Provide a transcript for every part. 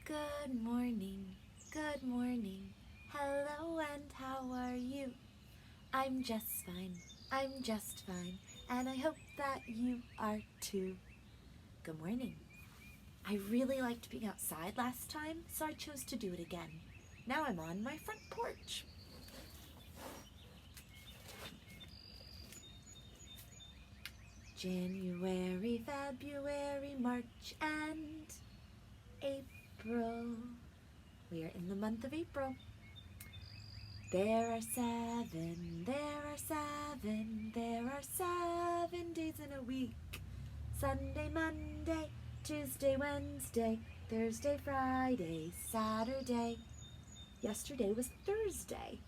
Good morning, good morning. Hello and how are you? I'm just fine, and I hope that you are too. Good morning. I really liked being outside last time, so I chose to do it again. Now I'm on my front porch. January, February, March, and April. We are in the month of April. There are 7 days in a week. Sunday, Monday, Tuesday, Wednesday, Thursday, Friday, Saturday. Yesterday was Thursday.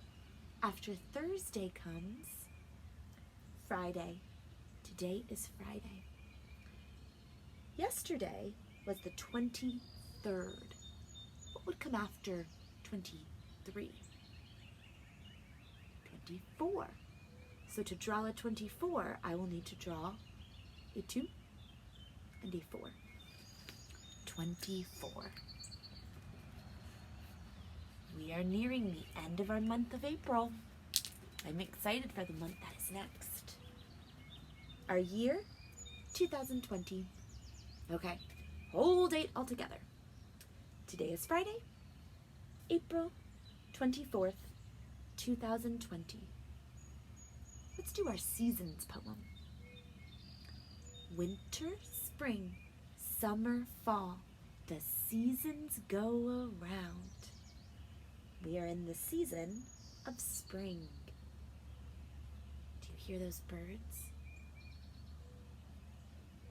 After Thursday comes Friday. Today is Friday. Yesterday was the 23rd. What would come after 23? 24. So to draw a 24, I will need to draw a 2 and a 4. 24. We are nearing the end of our month of April. I'm excited for the month that is next. Our year, 2020. Okay, whole date all together. Today is Friday, April 24th, 2020. Let's do our seasons poem. Winter, spring, summer, fall, the seasons go around. We are in the season of spring. Do you hear those birds?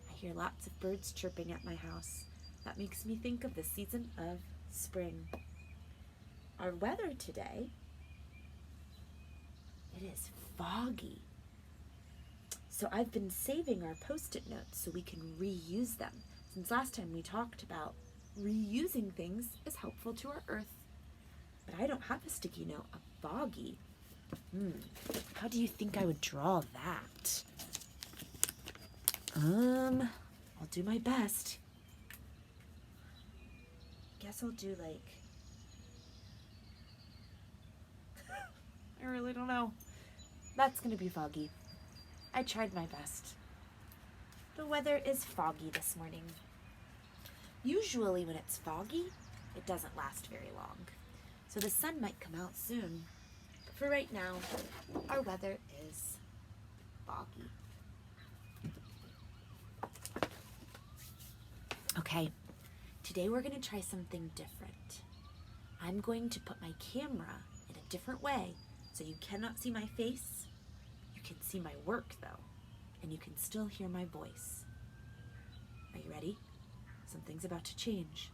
I hear lots of birds chirping at my house. That makes me think of the season of spring. Our weather today, it is foggy. So I've been saving our Post-it notes so we can reuse them. Since last time we talked about reusing things is helpful to our earth. But I don't have a sticky note of foggy. How do you think I would draw that? I'll do my best. Guess I'll do like... I really don't know. That's gonna be foggy. I tried my best. The weather is foggy this morning. Usually when it's foggy, it doesn't last very long. So the sun might come out soon. But for right now, our weather is foggy. Okay, today we're gonna try something different. I'm going to put my camera in a different way so you cannot see my face. You can see my work though, and you can still hear my voice. Are you ready? Something's about to change.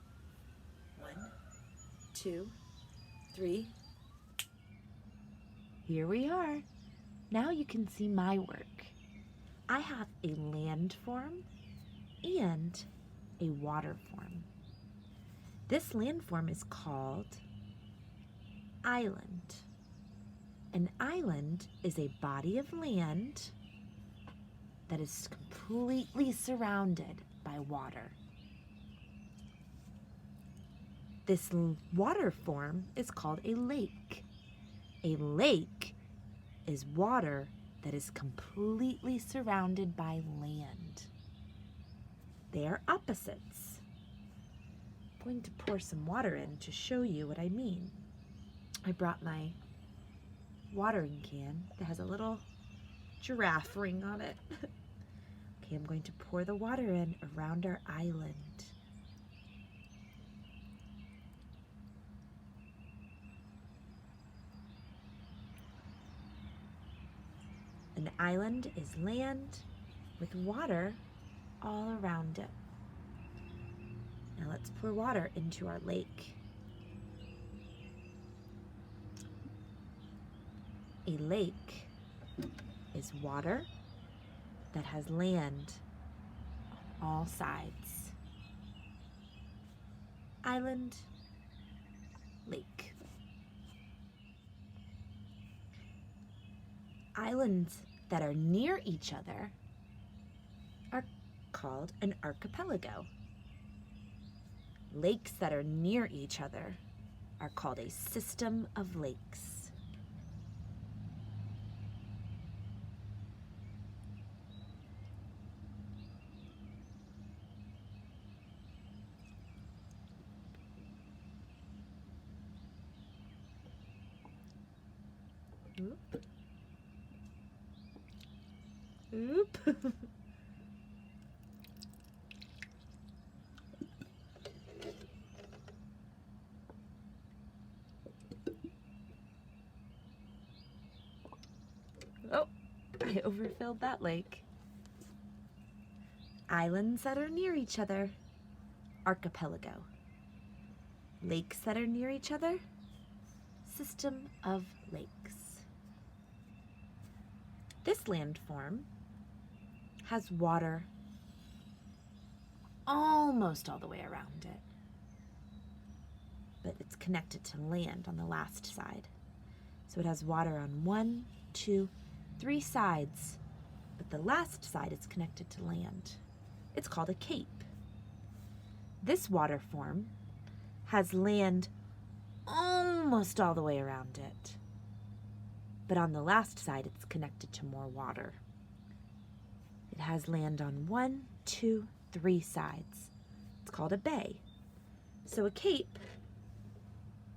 1, 2, 3. Here we are. Now you can see my work. I have a landform and a water form. This landform is called island. An island is a body of land that is completely surrounded by water. This water form is called a lake. A lake is water that is completely surrounded by land. They are opposites. I'm going to pour some water in to show you what I mean. I brought my watering can that has a little giraffe ring on it. Okay, I'm going to pour the water in around our island. An island is land with water all around it. Now let's pour water into our lake. A lake is water that has land on all sides. Island, lake. Islands that are near each other are called an archipelago. Lakes that are near each other are called a system of lakes. Oop. Oop. Oh, I overfilled that lake. Islands that are near each other, archipelago. Lakes that are near each other, system of lakes. This landform has water almost all the way around it, but it's connected to land on the last side. So it has water on 1, 2, 3 sides, but the last side is connected to land. It's called a cape. This water form has land almost all the way around it, but on the last side it's connected to more water. It has land on 1, 2, 3 sides. It's called a bay. So a cape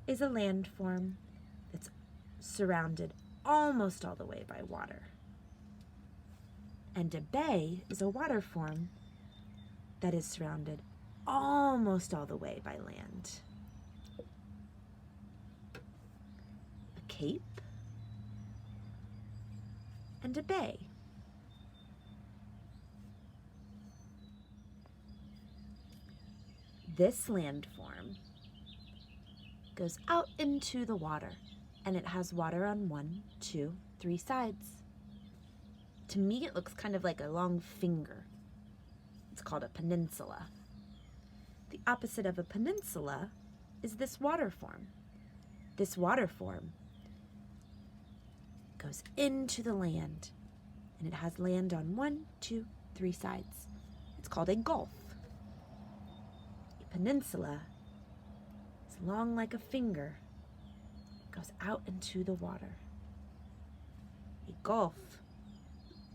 is a landform that's surrounded almost all the way by water. And a bay is a water form that is surrounded almost all the way by land. A cape and a bay. This landform goes out into the water, and it has water on 1, 2, 3 sides. To me, it looks kind of like a long finger. It's called a peninsula. The opposite of a peninsula is this water form. This water form goes into the land, and it has land on 1, 2, 3 sides. It's called a gulf. A peninsula is long like a finger. It goes out into the water. A gulf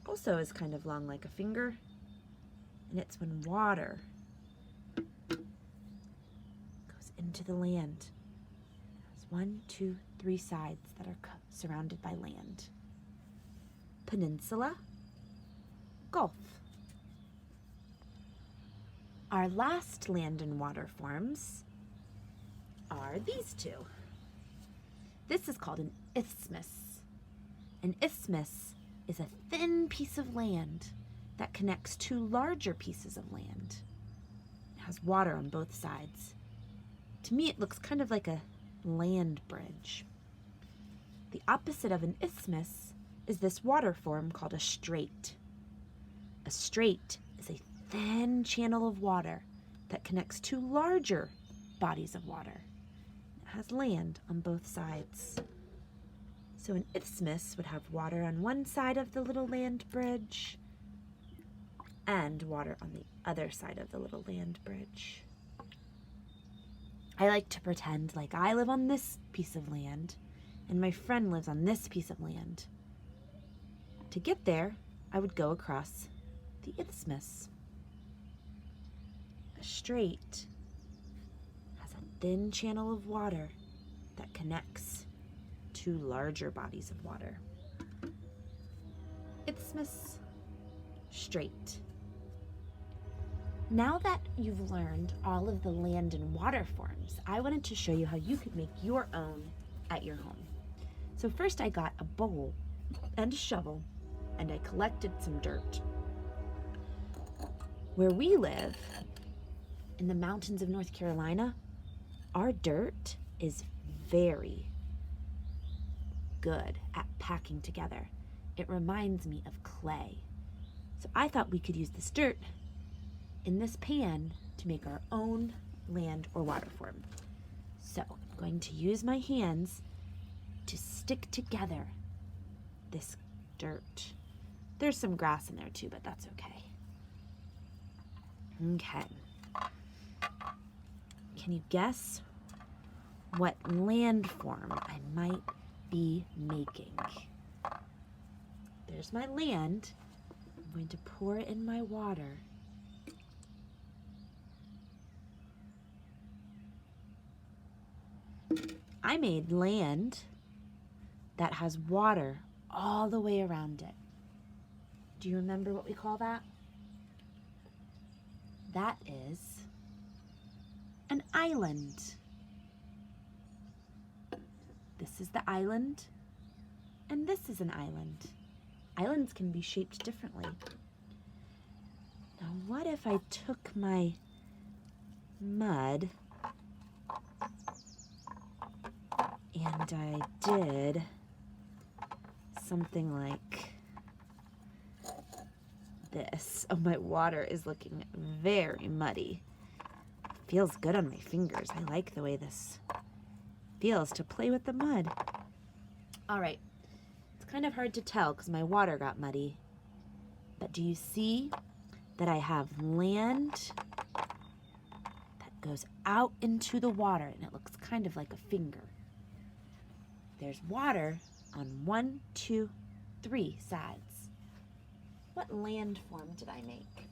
also is kind of long like a finger, and it's when water goes into the land. It has 1, 2, 3 sides that are surrounded by land. Peninsula, gulf. Our last land and water forms are these two. This is called an isthmus. An isthmus is a thin piece of land that connects two larger pieces of land. It has water on both sides. To me, it looks kind of like a land bridge. The opposite of an isthmus is this water form called a strait. A strait is a thin channel of water that connects two larger bodies of water. It has land on both sides. So an isthmus would have water on one side of the little land bridge and water on the other side of the little land bridge. I like to pretend like I live on this piece of land and my friend lives on this piece of land. To get there, I would go across the isthmus. A strait has a thin channel of water that connects two larger bodies of water. Isthmus, strait. Now that you've learned all of the land and water forms, I wanted to show you how you could make your own at your home. So first I got a bowl and a shovel, and I collected some dirt. Where we live, in the mountains of North Carolina, our dirt is very good at packing together. It reminds me of clay. So I thought we could use this dirt in this pan to make our own land or water form. So I'm going to use my hands to stick together this dirt. There's some grass in there too, but that's okay. Okay. Can you guess what landform I might be making? There's my land. I'm going to pour it in my water. I made land that has water all the way around it. Do you remember what we call that? That is an island. This is the island, and this is an island. Islands can be shaped differently. Now, what if I took my mud and I did something like this? Oh, my water is looking very muddy. Feels good on my fingers. I like the way this feels to play with the mud. All right, it's kind of hard to tell because my water got muddy. But do you see that I have land that goes out into the water and it looks kind of like a finger? There's water on 1, 2, 3 sides. What landform did I make?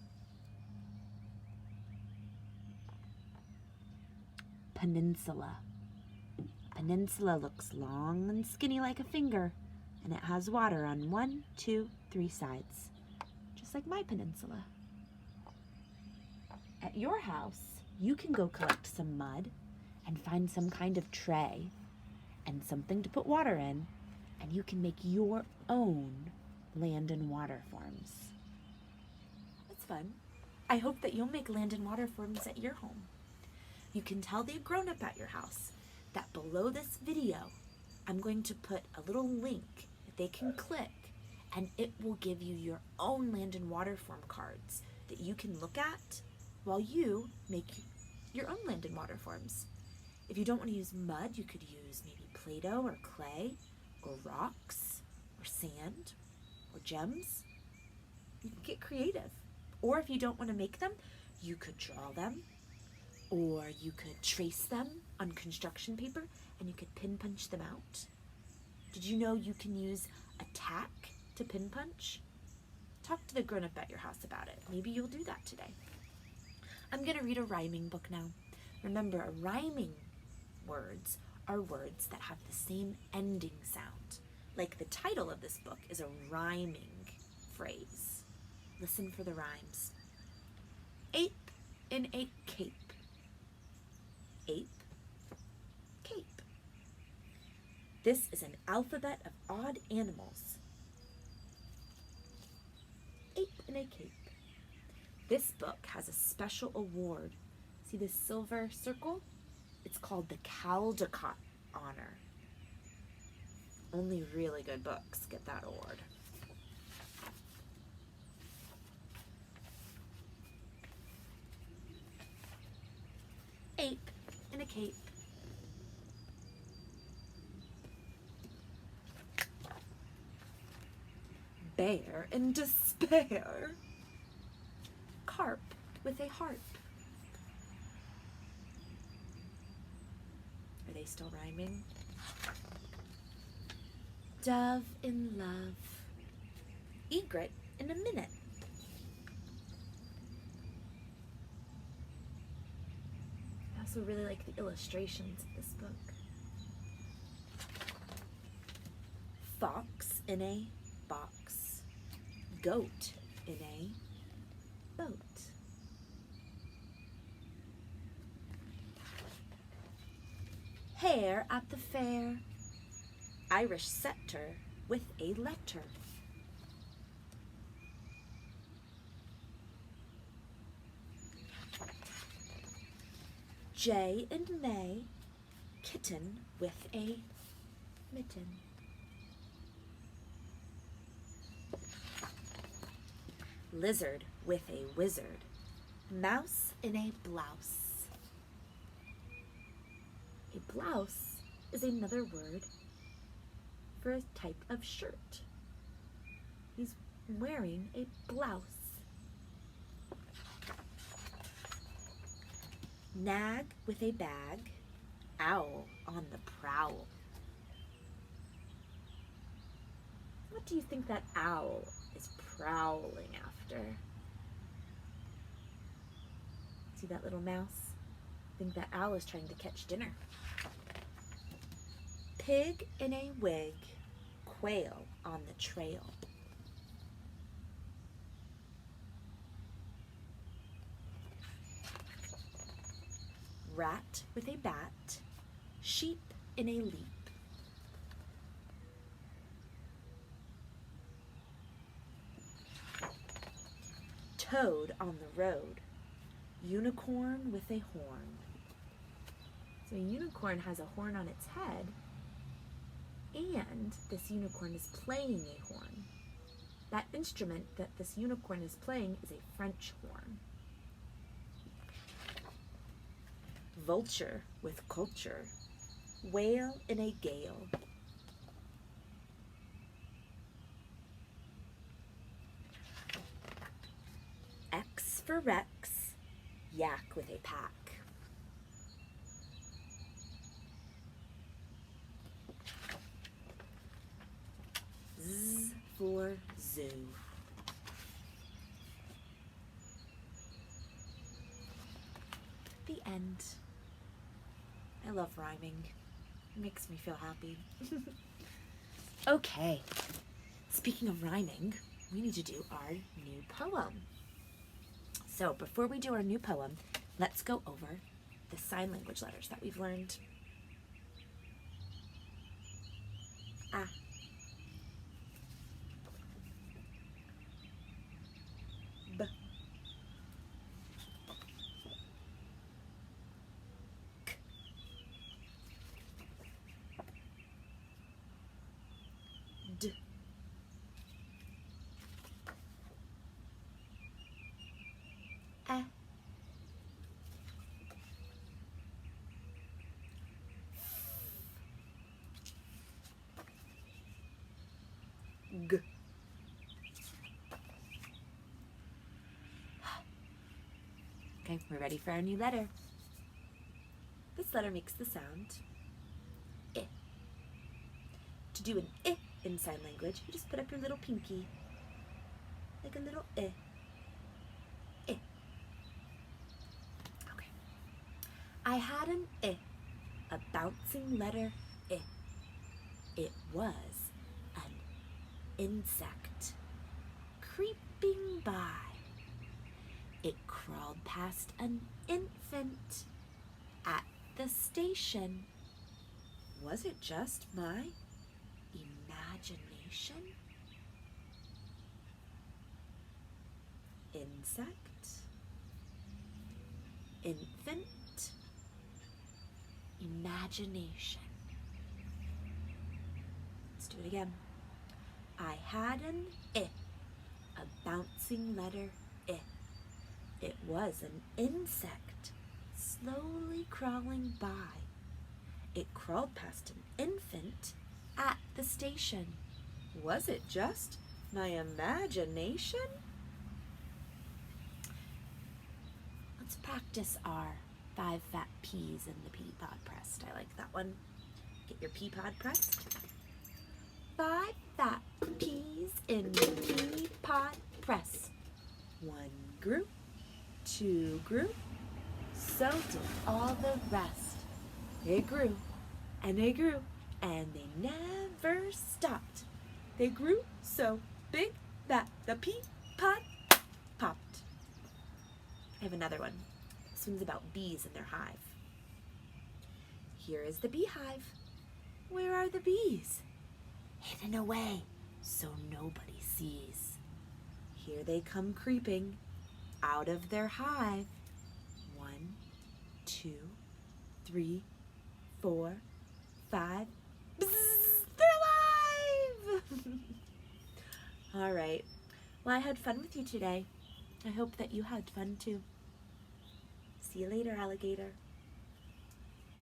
Peninsula. Peninsula looks long and skinny like a finger, and it has water on 1, 2, 3 sides, just like my peninsula. At your house, you can go collect some mud and find some kind of tray and something to put water in, and you can make your own land and water forms. That's fun. I hope that you'll make land and water forms at your home. You can tell the grown-up at your house that below this video, I'm going to put a little link that they can click, and it will give you your own land and water form cards that you can look at while you make your own land and water forms. If you don't want to use mud, you could use maybe Play-Doh or clay or rocks or sand or gems. You can get creative. Or if you don't want to make them, you could draw them, or you could trace them on construction paper and you could pin punch them out. Did you know you can use a tack to pin punch? Talk to the grown-up at your house about it. Maybe you'll do that today. I'm going to read a rhyming book now. Remember, rhyming words are words that have the same ending sound. Like the title of this book is a rhyming phrase. Listen for the rhymes. Ape in a cape. Ape, cape. This is an alphabet of odd animals. Ape in a cape. This book has a special award. See this silver circle? It's called the Caldecott Honor. Only really good books get that award. Ape in a cape. Bear in despair. Carp with a harp. Are they still rhyming? Dove in love. Egret in a minute. I also really like the illustrations of this book. Fox in a box. Goat in a boat. Hare at the fair. Irish setter with a letter. Jay and May. Kitten with a mitten. Lizard with a wizard. Mouse in a blouse. A blouse is another word for a type of shirt. He's wearing a blouse. Nag with a bag, owl on the prowl. What do you think that owl is prowling after? See that little mouse? I think that owl is trying to catch dinner. Pig in a wig, quail on the trail. Rat with a bat, sheep in a leap. Toad on the road, unicorn with a horn. So a unicorn has a horn on its head, and this unicorn is playing a horn. That instrument that this unicorn is playing is a French horn. Vulture with culture, whale in a gale. X for Rex, yak with a pack. Z for zoo. The end. I love rhyming. It makes me feel happy. Okay, speaking of rhyming, we need to do our new poem. So before we do our new poem, let's go over the sign language letters that we've learned. A. B. K. D. E. G. Okay, we're ready for our new letter. This letter makes the sound I. To do an I in sign language, you just put up your little pinky, like a little I. I. Okay. I had an I, a bouncing letter I. It was an insect creeping by. It crawled past an infant at the station. Was it just my imagination? Insect, infant, imagination. Let's do it again. I had an I, a bouncing letter I. It was an insect slowly crawling by. It crawled past an infant at the station. Was it just my imagination? Let's practice our 5 fat peas in the pea pod pressed. I like that one. Get your pea pod pressed. 5 fat peas in the pea pod press. 1 grew, 2 grew, so did all the rest. They grew, and they grew, and they never stopped. They grew so big that the pea pod popped. I have another one. This one's about bees in their hive. Here is the beehive. Where are the bees? Hidden away so nobody sees. Here they come creeping out of their hive. 1, 2, 3, 4, 5. Bzzz, they're alive! All right. Well, I had fun with you today. I hope that you had fun too. See you later, alligator.